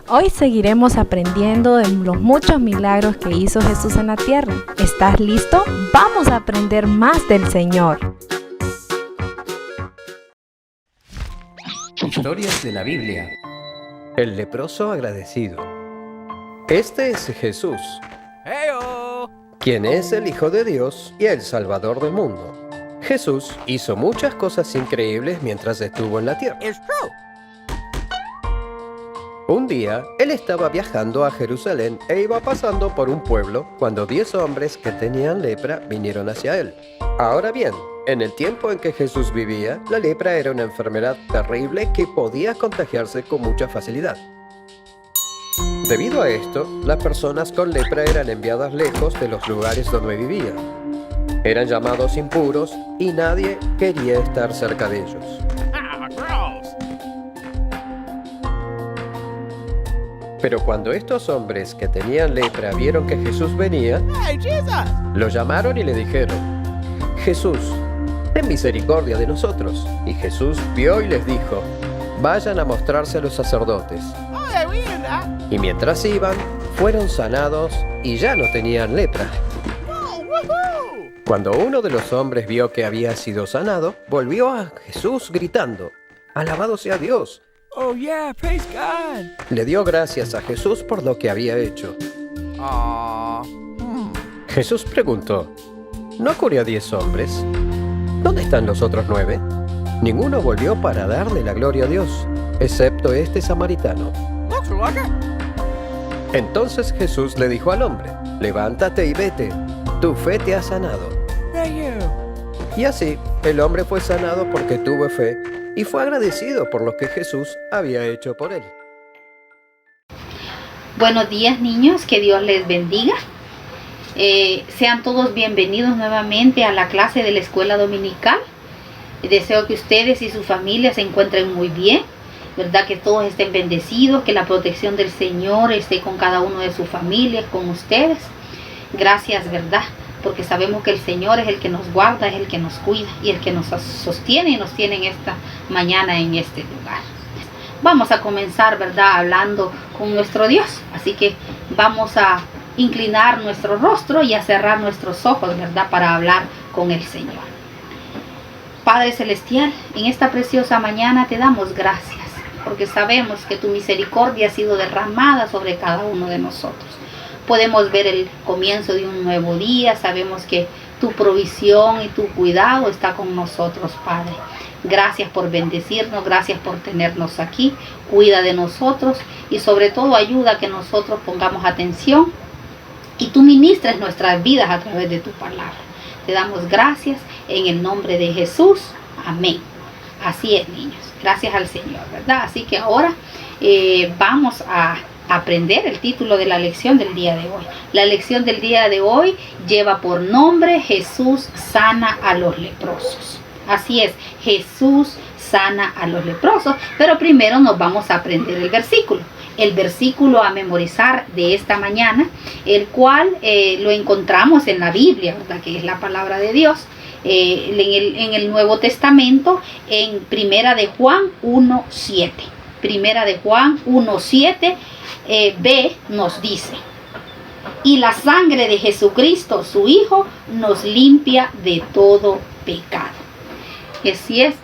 Hoy seguiremos aprendiendo de los muchos milagros que hizo Jesús en la tierra. ¿Estás listo? Vamos a aprender más del Señor. Historias de la Biblia. El leproso agradecido. Este es Jesús, quien es el Hijo de Dios y el Salvador del mundo. Jesús hizo muchas cosas increíbles mientras estuvo en la tierra. Un día, él estaba viajando a Jerusalén e iba pasando por un pueblo cuando 10 hombres que tenían lepra vinieron hacia él. Ahora bien, en el tiempo en que Jesús vivía, la lepra era una enfermedad terrible que podía contagiarse con mucha facilidad. Debido a esto, las personas con lepra eran enviadas lejos de los lugares donde vivían. Eran llamados impuros y nadie quería estar cerca de ellos. Pero cuando estos hombres que tenían lepra vieron que Jesús venía, lo llamaron y le dijeron: Jesús, ten misericordia de nosotros. Y Jesús vio y les dijo: vayan a mostrarse a los sacerdotes. Y mientras iban, fueron sanados y ya no tenían lepra. Cuando uno de los hombres vio que había sido sanado, volvió a Jesús gritando: alabado sea Dios. Oh yeah, praise God. Le dio gracias a Jesús por lo que había hecho. Jesús preguntó: ¿no curé a 10 hombres? ¿Dónde están los otros 9? Ninguno volvió para darle la gloria a Dios, excepto este samaritano. Entonces Jesús le dijo al hombre: levántate y vete, tu fe te ha sanado. Thank you. Y así, el hombre fue sanado porque tuvo fe y fue agradecido por lo que Jesús había hecho por él. Buenos días, niños, que Dios les bendiga. Sean todos bienvenidos nuevamente a la clase de la escuela dominical. Deseo que ustedes y su familia se encuentren muy bien, ¿verdad? Que todos estén bendecidos, que la protección del Señor esté con cada uno de sus familias, con ustedes. Gracias, ¿verdad? Porque sabemos que el Señor es el que nos guarda, es el que nos cuida y el que nos sostiene y nos tiene en esta mañana en este lugar. Vamos a comenzar, ¿verdad?, hablando con nuestro Dios. Así que vamos a inclinar nuestro rostro y a cerrar nuestros ojos, ¿verdad?, para hablar con el Señor. Padre Celestial, en esta preciosa mañana te damos gracias, porque sabemos que tu misericordia ha sido derramada sobre cada uno de nosotros. Podemos ver el comienzo de un nuevo día, sabemos que tu provisión y tu cuidado está con nosotros, Padre. Gracias por bendecirnos, gracias por tenernos aquí, cuida de nosotros y sobre todo ayuda a que nosotros pongamos atención y tú ministres nuestras vidas a través de tu palabra. Te damos gracias en el nombre de Jesús. Amén. Así es, niños. Gracias al Señor, ¿verdad? Así que ahora vamos a aprender el título de la lección del día de hoy. La lección del día de hoy lleva por nombre: Jesús sana a los leprosos. Así es, Jesús sana a los leprosos, pero primero nos vamos a aprender el versículo a memorizar de esta mañana, el cual lo encontramos en la Biblia, ¿verdad?, que es la palabra de Dios, en el Nuevo Testamento, en Primera de Juan 1:7. Primera de Juan 1:7 B nos dice: y la sangre de Jesucristo, su Hijo, nos limpia de todo pecado. Así es,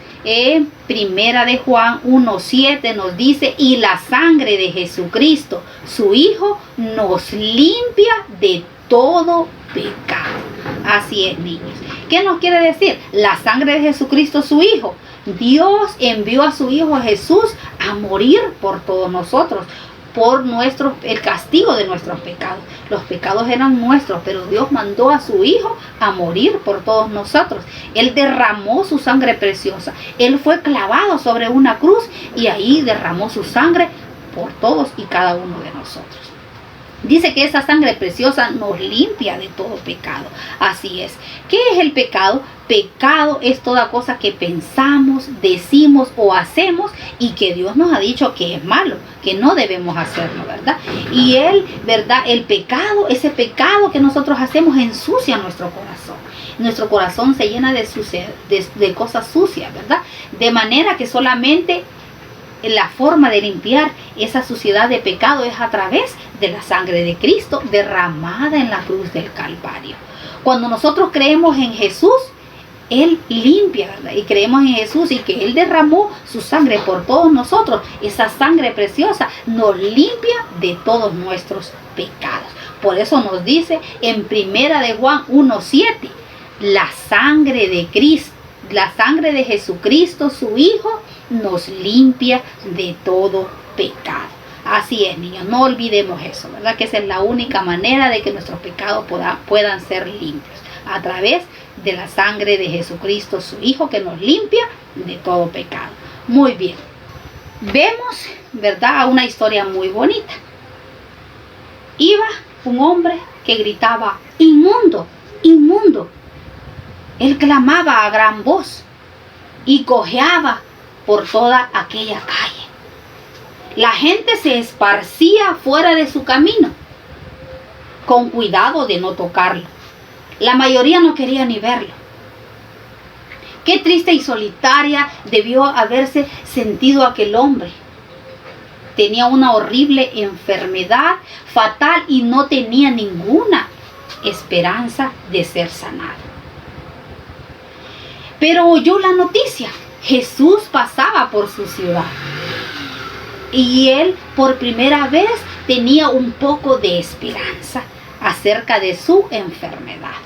Primera de Juan 1:7 nos dice: y la sangre de Jesucristo, su Hijo, nos limpia de todo pecado. Así es, niños. ¿Qué nos quiere decir? La sangre de Jesucristo, su Hijo. Dios envió a su Hijo Jesús a morir por todos nosotros, por el castigo de nuestros pecados. Los pecados eran nuestros, pero Dios mandó a su Hijo a morir por todos nosotros. Él derramó su sangre preciosa. Él fue clavado sobre una cruz y ahí derramó su sangre por todos y cada uno de nosotros. Dice que esa sangre preciosa nos limpia de todo pecado. Así es. ¿Qué es el pecado? Pecado es toda cosa que pensamos, decimos o hacemos y que Dios nos ha dicho que es malo, que no debemos hacerlo, ¿verdad? Y ¿verdad? El pecado, ese pecado que nosotros hacemos ensucia nuestro corazón. Nuestro corazón se llena de cosas sucias, ¿verdad? De manera que solamente la forma de limpiar esa suciedad de pecado es a través de la sangre de Cristo derramada en la cruz del Calvario. Cuando nosotros creemos en Jesús, Él limpia, ¿verdad? Y creemos en Jesús y que Él derramó su sangre por todos nosotros. Esa sangre preciosa nos limpia de todos nuestros pecados. Por eso nos dice en 1 de Juan 1:7, la sangre de Cristo, la sangre de Jesucristo, su Hijo, nos limpia de todo pecado. Así es, niños, no olvidemos eso, ¿verdad? Que esa es la única manera de que nuestros pecados puedan ser limpios, a través de la sangre de Jesucristo, su Hijo, que nos limpia de todo pecado. Muy bien. Vemos, ¿verdad?, una historia muy bonita. Iba un hombre que gritaba, inmundo, inmundo. Él clamaba a gran voz y cojeaba por toda aquella calle. La gente se esparcía fuera de su camino, con cuidado de no tocarlo. La mayoría no quería ni verlo. Qué triste y solitaria debió haberse sentido aquel hombre. Tenía una horrible enfermedad fatal y no tenía ninguna esperanza de ser sanado. Pero oyó la noticia. Jesús pasaba por su ciudad. Y él por primera vez tenía un poco de esperanza acerca de su enfermedad.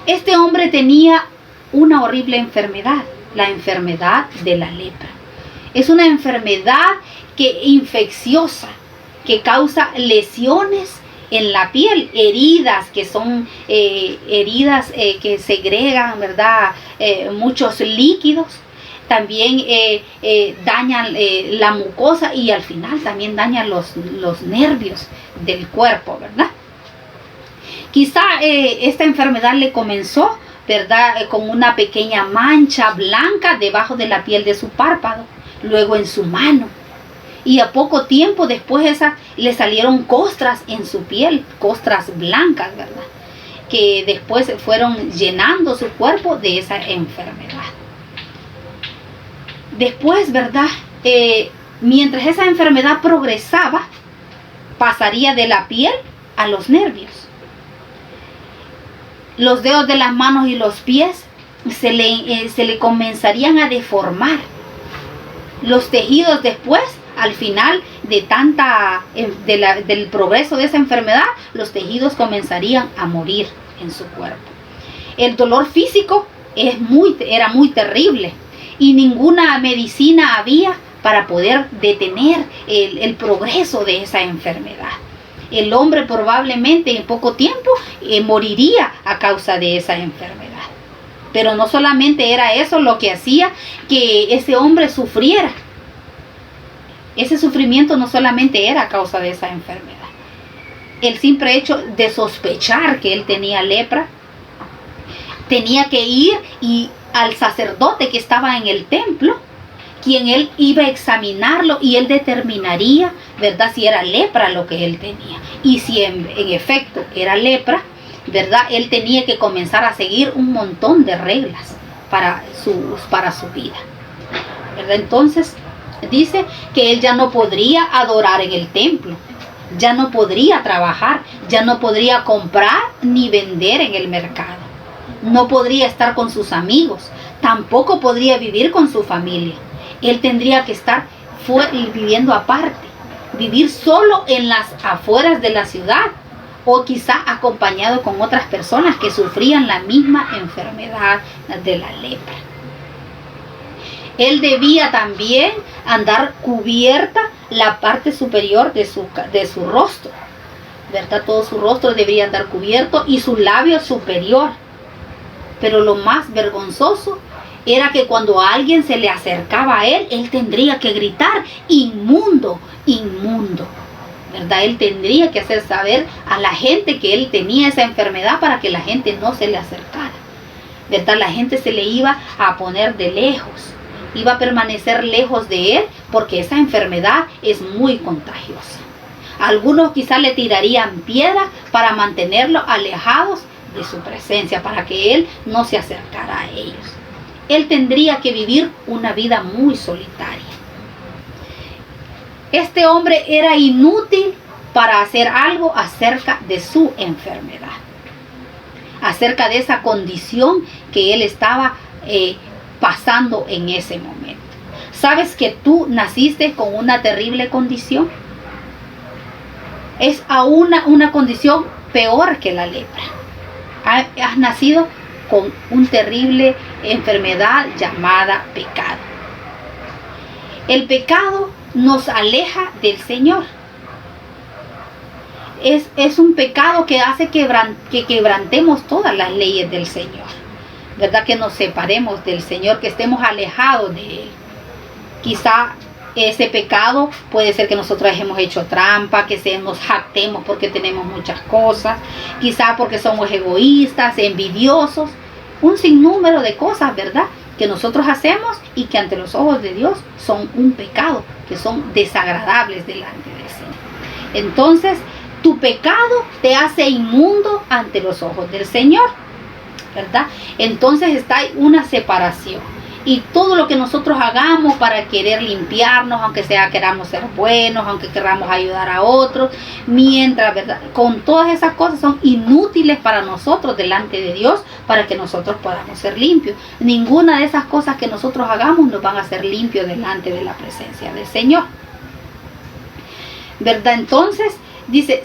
Este hombre tenía una horrible enfermedad, la enfermedad de la lepra. Es una enfermedad infecciosa que causa lesiones en la piel, heridas que son heridas que segregan, ¿verdad?, muchos líquidos. También dañan la mucosa y al final también dañan los nervios del cuerpo, ¿verdad? Quizá esta enfermedad le comenzó, ¿verdad?, con una pequeña mancha blanca debajo de la piel de su párpado, luego en su mano. Y a poco tiempo después le salieron costras en su piel, costras blancas, ¿verdad?, que después fueron llenando su cuerpo de esa enfermedad. Después, ¿verdad?, mientras esa enfermedad progresaba, pasaría de la piel a los nervios. Los dedos de las manos y los pies se le comenzarían a deformar. Los tejidos después, al final del progreso de esa enfermedad, los tejidos comenzarían a morir en su cuerpo. El dolor físico era muy terrible y ninguna medicina había para poder detener el progreso de esa enfermedad. El hombre probablemente en poco tiempo moriría a causa de esa enfermedad. Pero no solamente era eso lo que hacía que ese hombre sufriera. Ese sufrimiento no solamente era a causa de esa enfermedad. El simple hecho de sospechar que él tenía lepra, tenía que ir al sacerdote que estaba en el templo, quien él iba a examinarlo y él determinaría, ¿verdad?, si era lepra lo que él tenía. Y si en efecto era lepra, ¿verdad?, él tenía que comenzar a seguir un montón de reglas para su vida, ¿verdad? Entonces dice que él ya no podría adorar en el templo, ya no podría trabajar, ya no podría comprar ni vender en el mercado, no podría estar con sus amigos, tampoco podría vivir con su familia. Él tendría que estar viviendo aparte, vivir solo en las afueras de la ciudad o quizá acompañado con otras personas que sufrían la misma enfermedad de la lepra. Él debía también andar cubierta la parte superior de su rostro, ¿verdad? Todo su rostro debería andar cubierto y su labio superior. Pero lo más vergonzoso era que cuando alguien se le acercaba a él, él tendría que gritar, inmundo, inmundo, ¿verdad? Él tendría que hacer saber a la gente que él tenía esa enfermedad para que la gente no se le acercara, ¿verdad? La gente se le iba a poner de lejos, iba a permanecer lejos de él porque esa enfermedad es muy contagiosa. Algunos quizás le tirarían piedra para mantenerlo alejados de su presencia, para que él no se acercara a ellos. Él tendría que vivir una vida muy solitaria. Este hombre era inútil para hacer algo acerca de su enfermedad, acerca de esa condición que él estaba pasando en ese momento. ¿Sabes que tú naciste con una terrible condición? Es aún una condición peor que la lepra. Has nacido con una terrible enfermedad llamada pecado. El pecado nos aleja del Señor. Es un pecado que hace que quebrantemos todas las leyes del Señor, ¿verdad? Que nos separemos del Señor, que estemos alejados de Él. Quizá ese pecado puede ser que nosotros hemos hecho trampa, que nos jactemos porque tenemos muchas cosas, quizá porque somos egoístas, envidiosos, un sinnúmero de cosas, ¿verdad?, que nosotros hacemos y que ante los ojos de Dios son un pecado, que son desagradables delante del Señor. Entonces, tu pecado te hace inmundo ante los ojos del Señor, ¿verdad? Entonces está una separación. Y todo lo que nosotros hagamos para querer limpiarnos, aunque sea queramos ser buenos, aunque queramos ayudar a otros, mientras, ¿verdad?, con todas esas cosas son inútiles para nosotros delante de Dios, para que nosotros podamos ser limpios. Ninguna de esas cosas que nosotros hagamos nos van a hacer limpios delante de la presencia del Señor, ¿verdad? Entonces, dice,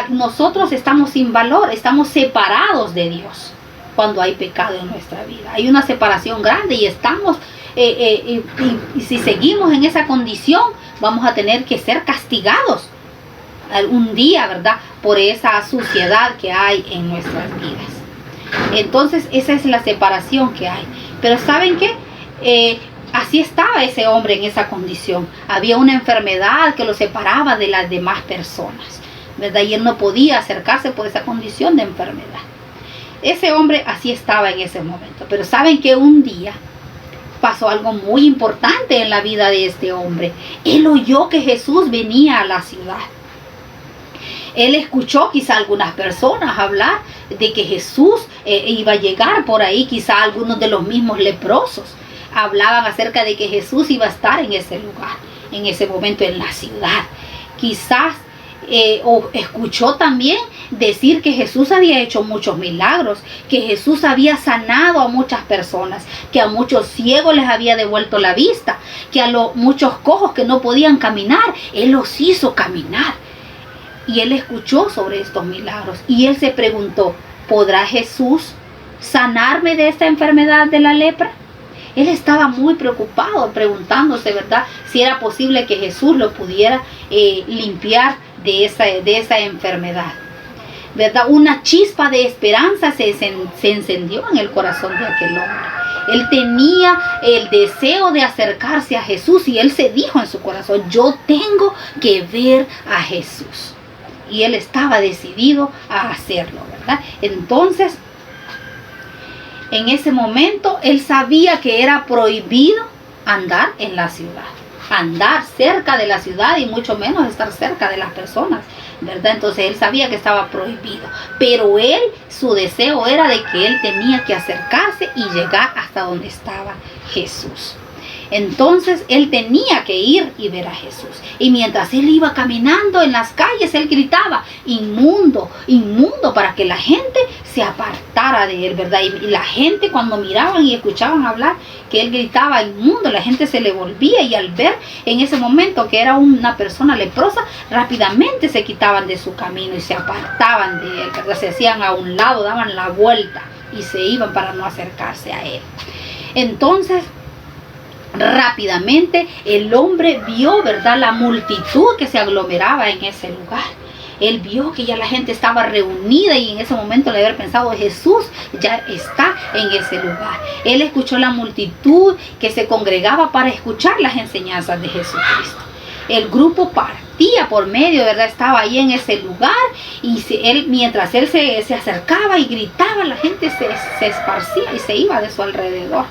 nosotros estamos sin valor, estamos separados de Dios. Cuando hay pecado en nuestra vida, hay una separación grande y estamos, y si seguimos en esa condición, vamos a tener que ser castigados algún día, ¿verdad?, por esa suciedad que hay en nuestras vidas. Entonces, esa es la separación que hay. Pero ¿saben qué? Así estaba ese hombre en esa condición. Había una enfermedad que lo separaba de las demás personas, ¿verdad? Y él no podía acercarse por esa condición de enfermedad. Ese hombre así estaba en ese momento. Pero saben que un día pasó algo muy importante en la vida de este hombre. Él oyó que Jesús venía a la ciudad. Él escuchó quizá algunas personas hablar de que Jesús iba a llegar por ahí. Quizá algunos de los mismos leprosos hablaban acerca de que Jesús iba a estar en ese lugar, en ese momento en la ciudad. Quizás o escuchó también decir que Jesús había hecho muchos milagros, que Jesús había sanado a muchas personas, que a muchos ciegos les había devuelto la vista, que a muchos cojos que no podían caminar, Él los hizo caminar. Y él escuchó sobre estos milagros y él se preguntó, ¿podrá Jesús sanarme de esta enfermedad de la lepra? Él estaba muy preocupado, preguntándose, ¿verdad?, si era posible que Jesús lo pudiera limpiar de esa enfermedad, ¿verdad? Una chispa de esperanza se encendió en el corazón de aquel hombre. Él tenía el deseo de acercarse a Jesús y él se dijo en su corazón, yo tengo que ver a Jesús. Y él estaba decidido a hacerlo, ¿verdad? Entonces, en ese momento, él sabía que era prohibido andar en la ciudad, andar cerca de la ciudad y mucho menos estar cerca de las personas, ¿verdad? Entonces él sabía que estaba prohibido, pero su deseo era de que él tenía que acercarse y llegar hasta donde estaba Jesús. Entonces él tenía que ir y ver a Jesús. Y mientras él iba caminando en las calles, él gritaba, inmundo, inmundo, para que la gente se apartara de él, ¿verdad? Y la gente, cuando miraban y escuchaban hablar que él gritaba inmundo, la gente se le volvía, y al ver en ese momento que era una persona leprosa, rápidamente se quitaban de su camino y se apartaban de él, ¿verdad? Se hacían a un lado, daban la vuelta y se iban para no acercarse a él. Entonces, rápidamente el hombre vio, ¿verdad?, la multitud que se aglomeraba en ese lugar. Él vio que ya la gente estaba reunida y en ese momento le había pensado, Jesús ya está en ese lugar. Él escuchó la multitud que se congregaba para escuchar las enseñanzas de Jesucristo. El grupo partía por medio, ¿verdad? Estaba ahí en ese lugar y mientras él se acercaba y gritaba, la gente se esparcía y se iba de su alrededor.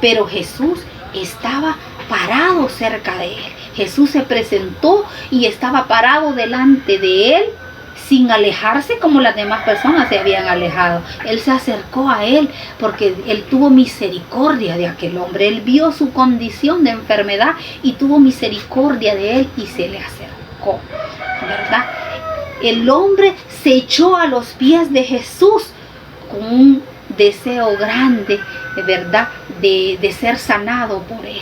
Pero Jesús estaba parado cerca de él. Jesús se presentó y estaba parado delante de él sin alejarse como las demás personas se habían alejado. Él se acercó a él porque él tuvo misericordia de aquel hombre. Él vio su condición de enfermedad y tuvo misericordia de él y se le acercó, ¿verdad? El hombre se echó a los pies de Jesús con un deseo grande, ¿verdad?, de ser sanado por él.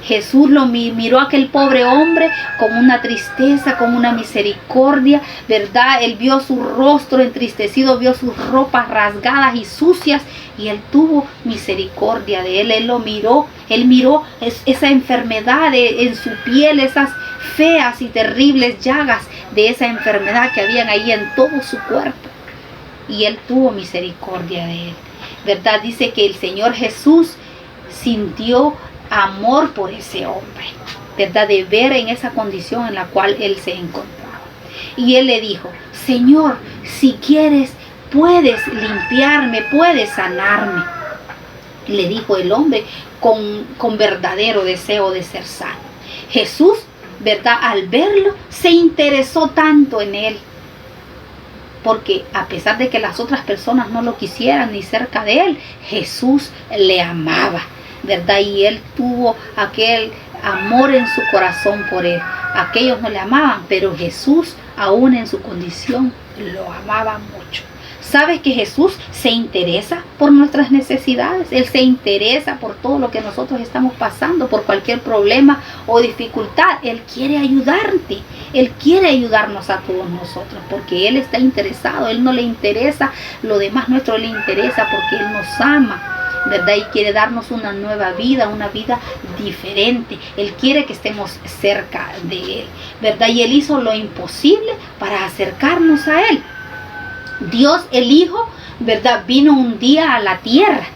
Jesús lo miró a aquel pobre hombre con una tristeza, con una misericordia, ¿verdad? Él vio su rostro entristecido, vio sus ropas rasgadas y sucias y él tuvo misericordia de él. Él lo miró, él miró esa enfermedad en su piel, esas feas y terribles llagas de esa enfermedad que habían ahí en todo su cuerpo. Y él tuvo misericordia de él, ¿verdad? Dice que el Señor Jesús sintió amor por ese hombre, ¿verdad? De ver en esa condición en la cual él se encontraba. Y él le dijo: Señor, si quieres, puedes limpiarme, puedes sanarme. Le dijo el hombre con verdadero deseo de ser sano. Jesús, ¿verdad?, al verlo, se interesó tanto en él, porque a pesar de que las otras personas no lo quisieran ni cerca de él, Jesús le amaba, ¿verdad? Y él tuvo aquel amor en su corazón por él. Aquellos no le amaban, pero Jesús, aún en su condición, lo amaba mucho. ¿Sabes que Jesús se interesa por nuestras necesidades? Él se interesa por todo lo que nosotros estamos pasando, por cualquier problema o dificultad. Él quiere ayudarte. Él quiere ayudarnos a todos nosotros porque Él está interesado. Él no le interesa lo demás nuestro, le interesa porque Él nos ama, ¿verdad? Y quiere darnos una nueva vida, una vida diferente. Él quiere que estemos cerca de Él, ¿verdad? Y Él hizo lo imposible para acercarnos a Él. Dios, el Hijo, ¿verdad?, vino un día a la tierra.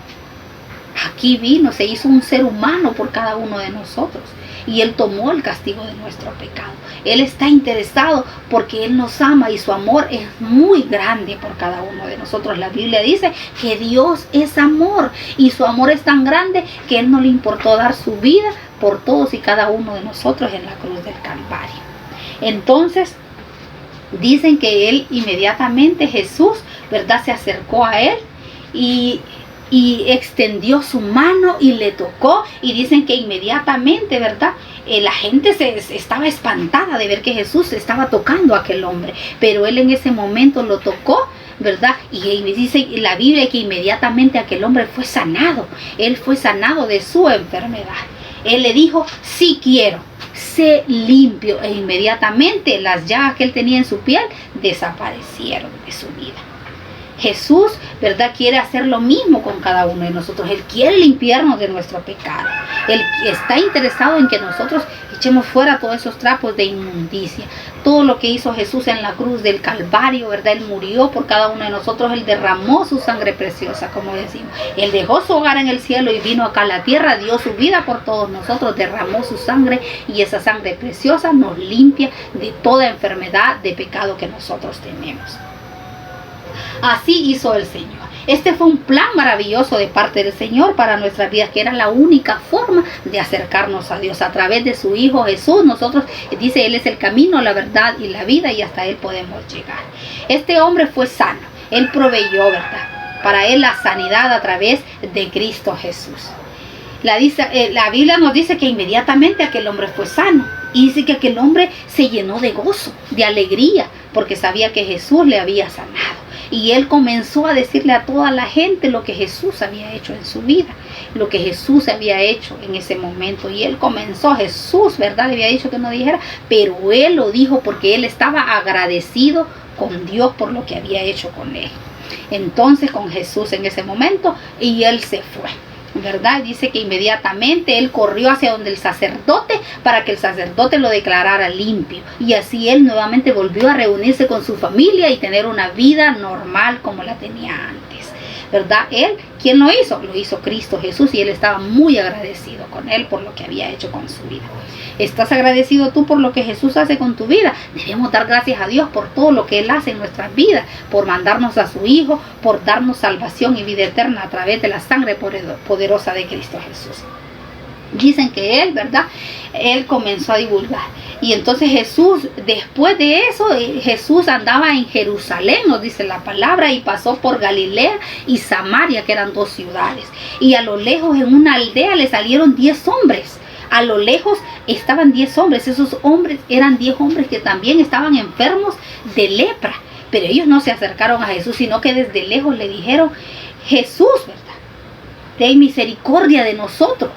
Aquí vino, se hizo un ser humano por cada uno de nosotros. Y Él tomó el castigo de nuestro pecado. Él está interesado porque Él nos ama y su amor es muy grande por cada uno de nosotros. La Biblia dice que Dios es amor y su amor es tan grande que Él no le importó dar su vida por todos y cada uno de nosotros en la cruz del Calvario. Entonces, dicen que Él inmediatamente, Jesús, ¿verdad?, se acercó a Él y extendió su mano y le tocó, y dicen que inmediatamente, ¿verdad?, la gente estaba espantada de ver que Jesús estaba tocando a aquel hombre, pero Él en ese momento lo tocó, ¿verdad? Y dice la Biblia que inmediatamente aquel hombre fue sanado. Él fue sanado de su enfermedad. Él le dijo: sí quiero, sé limpio, e inmediatamente las llagas que él tenía en su piel desaparecieron de su vida. Jesús, ¿verdad?, quiere hacer lo mismo con cada uno de nosotros. Él quiere limpiarnos de nuestro pecado. Él está interesado en que nosotros echemos fuera todos esos trapos de inmundicia. Todo lo que hizo Jesús en la cruz del Calvario, ¿verdad? Él murió por cada uno de nosotros. Él derramó su sangre preciosa, como decimos. Él dejó su hogar en el cielo y vino acá a la tierra, dio su vida por todos nosotros, derramó su sangre, y esa sangre preciosa nos limpia de toda enfermedad de pecado que nosotros tenemos. Así hizo el Señor. Este fue un plan maravilloso de parte del Señor para nuestras vidas, que era la única forma de acercarnos a Dios a través de su Hijo Jesús. Nosotros, dice, Él es el camino, la verdad y la vida, y hasta Él podemos llegar. Este hombre fue sano. Él proveyó, ¿verdad?, para él la sanidad a través de Cristo Jesús. La Biblia nos dice que inmediatamente aquel hombre fue sano. Y dice que aquel hombre se llenó de gozo, de alegría, porque sabía que Jesús le había sanado. Y él comenzó a decirle a toda la gente lo que Jesús había hecho en su vida, lo que Jesús había hecho en ese momento. Y él comenzó, Jesús, ¿verdad?, le había dicho que no dijera, pero él lo dijo porque él estaba agradecido con Dios por lo que había hecho con él. Entonces, con Jesús en ese momento, y él se fue, ¿verdad? Dice que inmediatamente él corrió hacia donde el sacerdote para que el sacerdote lo declarara limpio, y así él nuevamente volvió a reunirse con su familia y tener una vida normal como la tenía antes, ¿verdad? Él, ¿quién lo hizo? Lo hizo Cristo Jesús, y él estaba muy agradecido con él por lo que había hecho con su vida. ¿Estás agradecido tú por lo que Jesús hace con tu vida? Debemos dar gracias a Dios por todo lo que Él hace en nuestras vidas, por mandarnos a su Hijo, por darnos salvación y vida eterna a través de la sangre poderosa de Cristo Jesús. Dicen que Él, ¿verdad?, él comenzó a divulgar. Y entonces Jesús, después de eso, Jesús andaba en Jerusalén, nos dice la palabra, y pasó por Galilea y Samaria, que eran 2 ciudades. Y a lo lejos, en una aldea, le salieron 10 hombres. A lo lejos estaban 10 hombres. Esos hombres eran 10 hombres que también estaban enfermos de lepra. Pero ellos no se acercaron a Jesús, sino que desde lejos le dijeron: Jesús, ¿verdad?, ten misericordia de nosotros.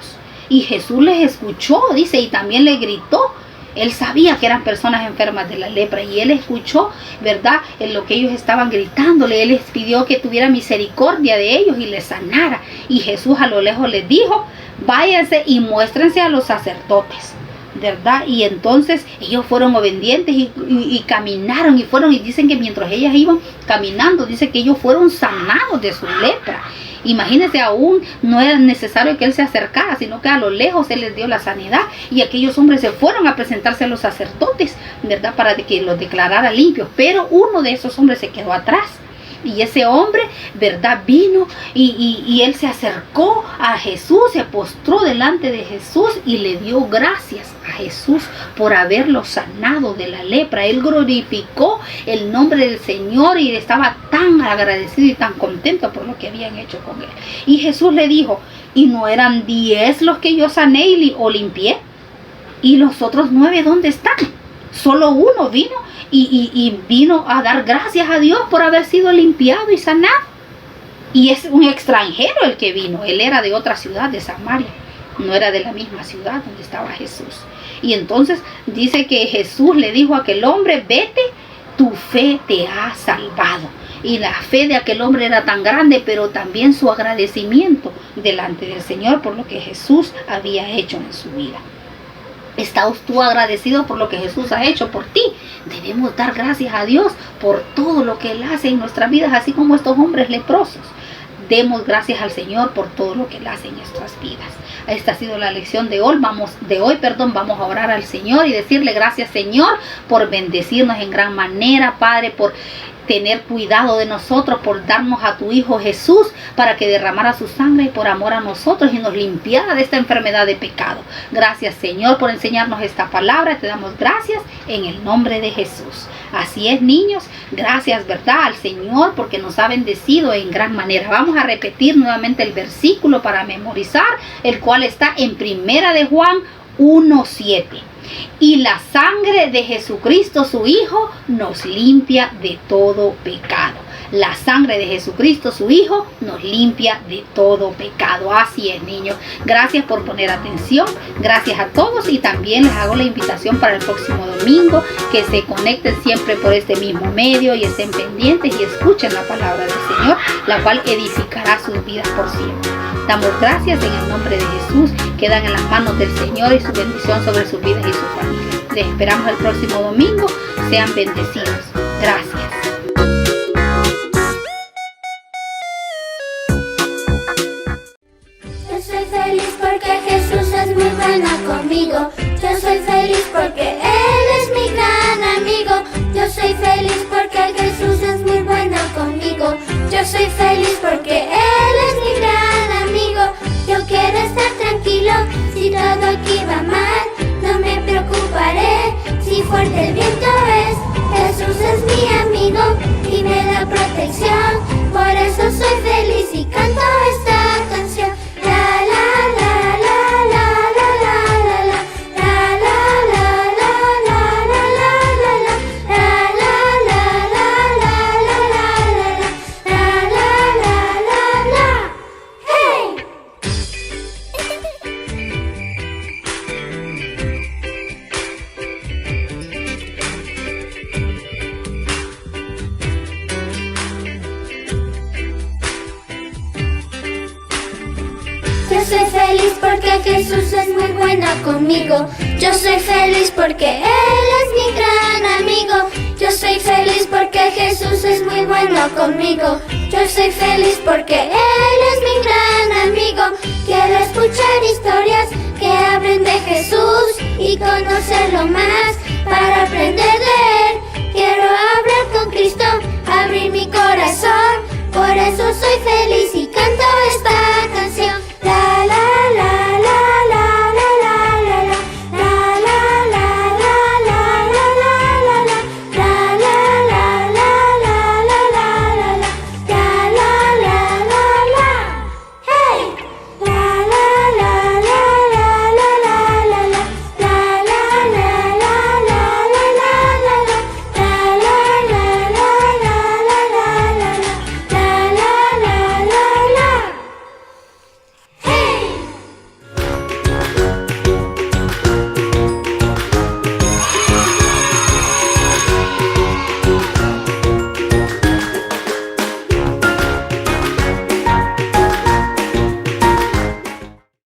Y Jesús les escuchó, dice, y también le gritó. Él sabía que eran personas enfermas de la lepra y él escuchó, ¿verdad?, en lo que ellos estaban gritándole. Él les pidió que tuviera misericordia de ellos y les sanara. Y Jesús a lo lejos les dijo: váyanse y muéstrense a los sacerdotes, ¿verdad? Y entonces ellos fueron obedientes y caminaron y fueron, y dicen que mientras ellas iban caminando, dice que ellos fueron sanados de su lepra. Imagínense, aún no era necesario que él se acercara, sino que a lo lejos él les dio la sanidad, y aquellos hombres se fueron a presentarse a los sacerdotes, ¿verdad?, para que los declarara limpios. Pero uno de esos hombres se quedó atrás. Y ese hombre, ¿verdad?, vino y él se acercó a Jesús, se postró delante de Jesús y le dio gracias a Jesús por haberlo sanado de la lepra. Él glorificó el nombre del Señor y estaba tan agradecido y tan contento por lo que habían hecho con él. Y Jesús le dijo: ¿y no eran 10 los que yo sané o limpié? ¿Y los otros 9 dónde están? Solo uno vino y vino a dar gracias a Dios por haber sido limpiado y sanado. Y es un extranjero el que vino. Él era de otra ciudad, de Samaria. No era de la misma ciudad donde estaba Jesús. Y entonces dice que Jesús le dijo a aquel hombre: vete, tu fe te ha salvado. Y la fe de aquel hombre era tan grande, pero también su agradecimiento delante del Señor por lo que Jesús había hecho en su vida. ¿Estás tú agradecido por lo que Jesús ha hecho por ti? Debemos dar gracias a Dios por todo lo que Él hace en nuestras vidas, así como estos hombres leprosos. Demos gracias al Señor por todo lo que Él hace en nuestras vidas. Esta ha sido la lección de hoy. Vamos a orar al Señor y decirle: gracias, Señor, por bendecirnos en gran manera, Padre, por tener cuidado de nosotros, por darnos a tu Hijo Jesús para que derramara su sangre y por amor a nosotros y nos limpiara de esta enfermedad de pecado. Gracias, Señor, por enseñarnos esta palabra. Te damos gracias en el nombre de Jesús. Así es, niños, gracias, ¿verdad?, al Señor porque nos ha bendecido en gran manera. Vamos a repetir nuevamente el versículo para memorizar, el cual está en 1 de Juan 1:7. Y la sangre de Jesucristo, su Hijo, nos limpia de todo pecado. La sangre de Jesucristo, su Hijo, nos limpia de todo pecado. Así es, niños. Gracias por poner atención. Gracias a todos, y también les hago la invitación para el próximo domingo, que se conecten siempre por este mismo medio y estén pendientes y escuchen la palabra del Señor, la cual edificará sus vidas por siempre. Damos gracias en el nombre de Jesús. Quedan en las manos del Señor y su bendición sobre sus vidas y su familia. Les esperamos el próximo domingo. Sean bendecidos. Gracias. Yo soy feliz porque Jesús es muy bueno conmigo. Yo soy feliz porque Él es mi gran amigo. Yo soy feliz porque Jesús es muy bueno conmigo. Yo soy feliz porque Él es mi gran amigo. Yo quiero estar tranquilo, si todo aquí va mal, no me preocuparé, si fuerte el viento es. Jesús es mi amigo y me da protección, por eso soy feliz y canto esta canción. La la la la la la la la la la la la la la la la la Yo soy feliz porque Jesús es muy bueno conmigo. Yo soy feliz porque Él es mi gran amigo. Yo soy feliz porque Jesús es muy bueno conmigo. Yo soy feliz porque Él es mi gran amigo. Quiero escuchar historias que hablen de Jesús y conocerlo más para aprender